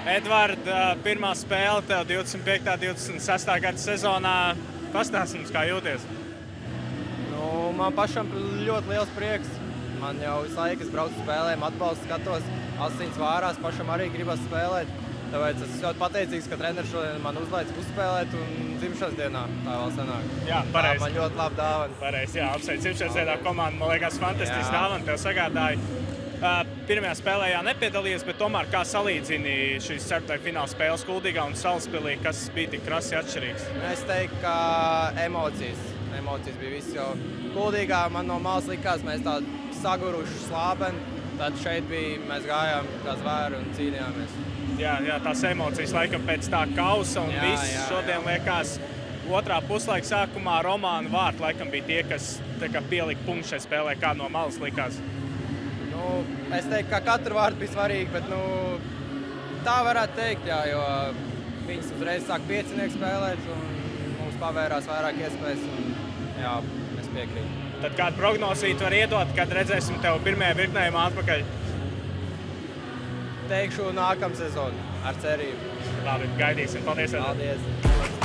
Edvard, pirmā spēle tev 25. 26. gada sezonā. Pastāsti mums, kā jūties? Nu, man pašam ļoti liels prieks. Man jau visu laiku, es braucu spēlēm, atbalstu, skatos, asins vārās, pašam arī gribas spēlēt. Tāpēc es ļoti pateicīgs, ka treneris šodien man uzlaic uzspēlēt un dzimšanas dienā tā vēl sanāk. Jā, pareizi. Man ļoti labi dāvana. Pareizi, jā, apsveic dzimšanas dienā komandu. Man liekas, fantastisks dāvana tev sagādāja. Pirmajā spēlē nepiedalījies, bet tomēr kā salīdzini šīs ceturtdaļfināla spēles Kuldīgā un Salaspilī, kas bija tik krasi atšķirīgs? Es teiktu, ka emocijas bija viss jau. Kuldīgā man no malas likās, mēs tādi saguruši slābeni, tad šeit bija, mēs gājām kā zvēri un cīnījāmies. Jā, tās emocijas laikam pēc tā kausa un viss šodien liekas. Otrā puslaika sākumā Romāna vārti laikam bija tie, kas pielika punktu šai spēlē, kā no malas likās. Es teiktu, ka katru vārdu bija svarīgi, bet tā varētu teikt, jā, jo viņas uzreiz sāk piecinieku spēlēt un mums pavērās vairāk iespējas un jā, es piekrītu. Tad kādu prognozīt var iedot, kad redzēsim tev pirmajā virknējumā atpakaļ? Teikšu nākamā sezona ar cerību. Labi, gaidīsim. Paldies. Paldies.